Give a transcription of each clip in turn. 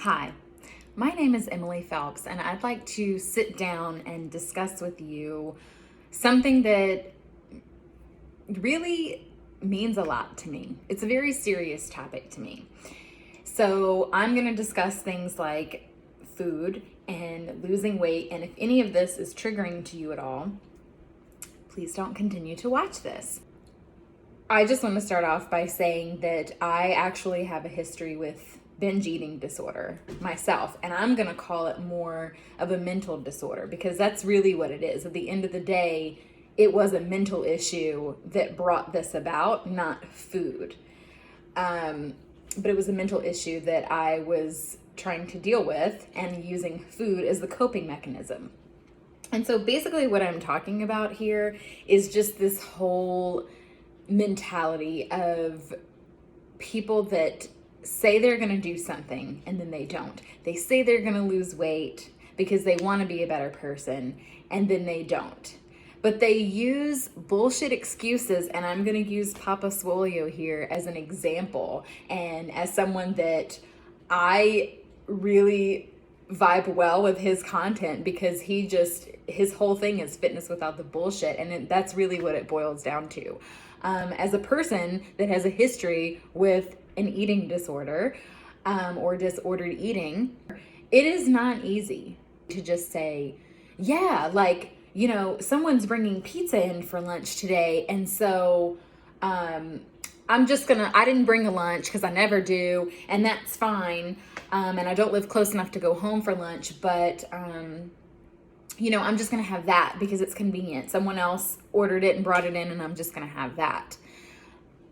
Hi, my name is Emily Phelps, and I'd like to sit down and discuss with you something that really means a lot to me. It's a very serious topic to me. So, I'm going to discuss things like food and losing weight, and if any of this is triggering to you at all, please don't continue to watch this. I just want to start off by saying that I actually have a history with binge eating disorder myself, and I'm going to call it more of a mental disorder because that's really what it is. At the end of the day, it was a mental issue that brought this about, not food. But it was a mental issue that I was trying to deal with and using food as the coping mechanism. And so basically what I'm talking about here is just this whole mentality of people that say they're going to do something and then they don't. They say they're going to lose weight because they want to be a better person and then they don't. But they use bullshit excuses, and I'm going to use Papa Swolio here as an example and as someone that I really vibe well with his content because his whole thing is fitness without the bullshit, and that's really what it boils down to. As a person that has a history with an eating disorder or disordered eating, it is not easy to just say, yeah, like, someone's bringing pizza in for lunch today, and so I didn't bring a lunch because I never do, and that's fine. And I don't live close enough to go home for lunch, but I'm just going to have that because it's convenient. Someone else ordered it and brought it in, and I'm just going to have that.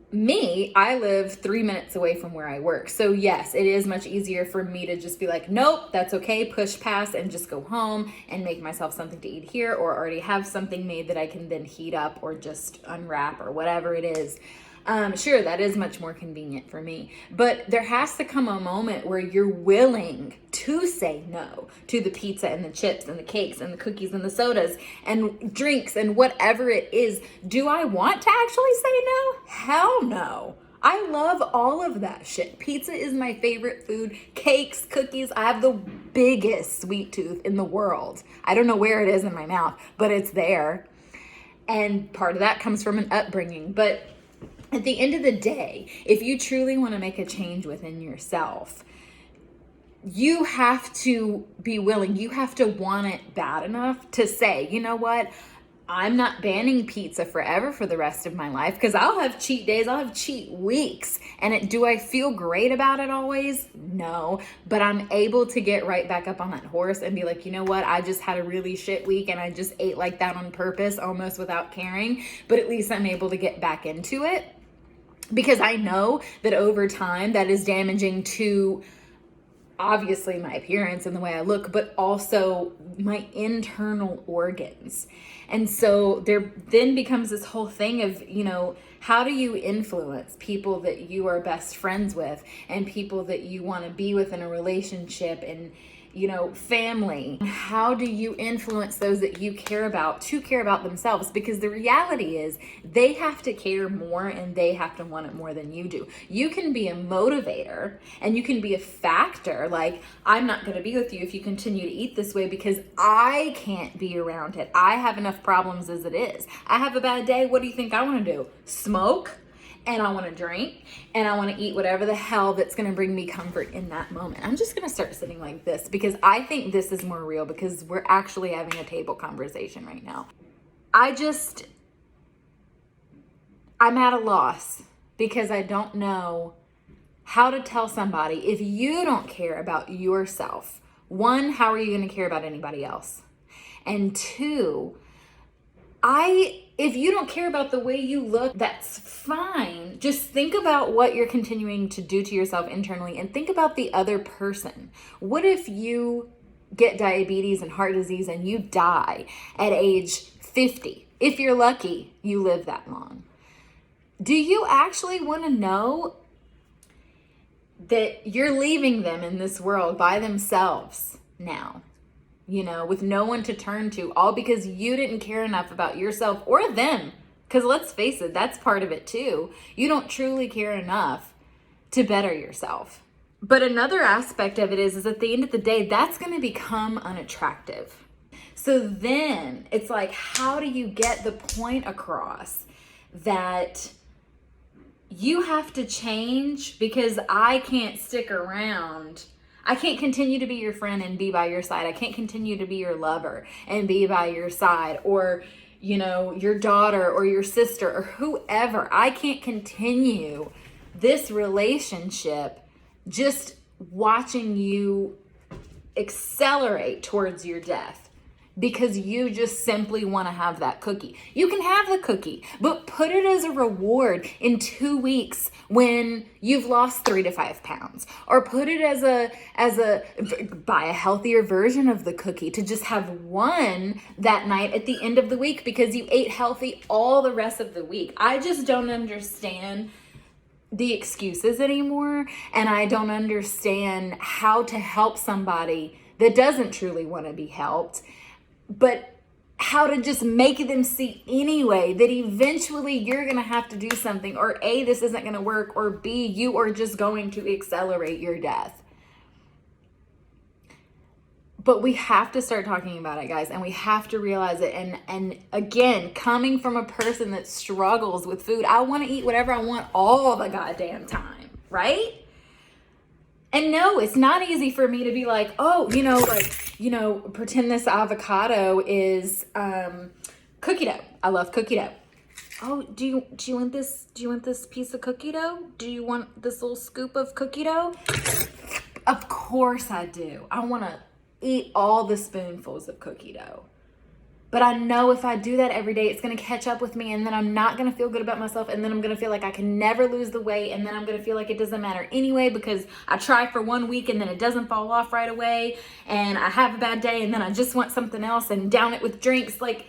Me, I live 3 minutes away from where I work. So yes, it is much easier for me to just be like, nope, that's okay, push past and just go home and make myself something to eat here, or already have something made that I can then heat up or just unwrap or whatever it is. Sure, that is much more convenient for me. But there has to come a moment where you're willing to say no to the pizza and the chips and the cakes and the cookies and the sodas and drinks and whatever it is. Do I want to actually say no? Hell no. I love all of that shit. Pizza is my favorite food. Cakes, cookies. I have the biggest sweet tooth in the world. I don't know where it is in my mouth, but it's there. And part of that comes from an upbringing. But at the end of the day, if you truly want to make a change within yourself, you have to be willing, you have to want it bad enough to say, you know what, I'm not banning pizza forever for the rest of my life, because I'll have cheat days, I'll have cheat weeks. And do I feel great about it always? No, but I'm able to get right back up on that horse and be like, you know what, I just had a really shit week and I just ate like that on purpose, almost without caring, but at least I'm able to get back into it. Because I know that over time that is damaging to obviously my appearance and the way I look, but also my internal organs. And so there then becomes this whole thing of, how do you influence people that you are best friends with and people that you want to be with in a relationship and, family? How do you influence those that you care about to care about themselves? Because the reality is they have to care more and they have to want it more than you do. You can be a motivator and you can be a factor. Like, I'm not going to be with you if you continue to eat this way because I can't be around it. I have enough problems as it is. I have a bad day. What do you think I want to do? Smoke? And I want to drink, and I want to eat whatever the hell that's going to bring me comfort in that moment. I'm just going to start sitting like this because I think this is more real because we're actually having a table conversation right now. I'm at a loss because I don't know how to tell somebody if you don't care about yourself. One, how are you going to care about anybody else? And two, if you don't care about the way you look, that's fine. Just think about what you're continuing to do to yourself internally and think about the other person. What if you get diabetes and heart disease and you die at age 50? If you're lucky, you live that long. Do you actually want to know that you're leaving them in this world by themselves now? With no one to turn to, all because you didn't care enough about yourself or them. Because let's face it, that's part of it too. You don't truly care enough to better yourself. But another aspect of it is at the end of the day, that's going to become unattractive. So then it's like, how do you get the point across that you have to change because I can't stick around? I can't continue to be your friend and be by your side. I can't continue to be your lover and be by your side, or, you know, your daughter or your sister or whoever. I can't continue this relationship just watching you accelerate towards your death because you just simply want to have that cookie. You can have the cookie, but put it as a reward in 2 weeks when you've lost 3 to 5 pounds, or put it as a buy a healthier version of the cookie to just have one that night at the end of the week because you ate healthy all the rest of the week. I just don't understand the excuses anymore, and I don't understand how to help somebody that doesn't truly want to be helped, but how to just make them see anyway that eventually you're going to have to do something, or A, this isn't going to work, or B, you are just going to accelerate your death. But we have to start talking about it, guys, and we have to realize it. And again, coming from a person that struggles with food, I want to eat whatever I want all the goddamn time, right? And no, it's not easy for me to be like, oh, pretend this avocado is cookie dough. I love cookie dough. Oh, do you want this? Do you want this piece of cookie dough? Do you want this little scoop of cookie dough? Of course I do. I want to eat all the spoonfuls of cookie dough. But I know if I do that every day, it's going to catch up with me, and then I'm not going to feel good about myself, and then I'm going to feel like I can never lose the weight, and then I'm going to feel like it doesn't matter anyway because I try for 1 week and then it doesn't fall off right away, and I have a bad day, and then I just want something else and down it with drinks. Like,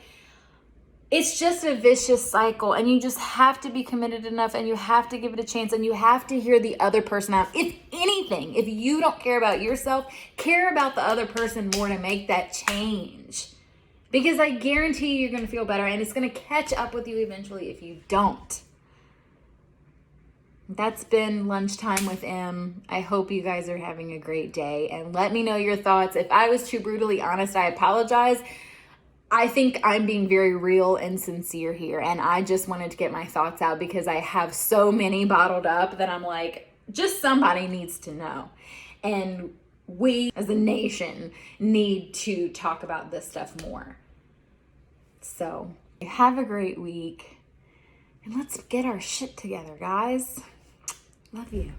it's just a vicious cycle, and you just have to be committed enough, and you have to give it a chance, and you have to hear the other person out. If anything, if you don't care about yourself, care about the other person more to make that change. Because I guarantee you're going to feel better, and it's going to catch up with you eventually if you don't. That's been Lunchtime with M. I hope you guys are having a great day, and let me know your thoughts. If I was too brutally honest, I apologize. I think I'm being very real and sincere here, and I just wanted to get my thoughts out because I have so many bottled up that I'm like, just somebody needs to know. And we as a nation need to talk about this stuff more. So have a great week, and let's get our shit together, guys. Love you.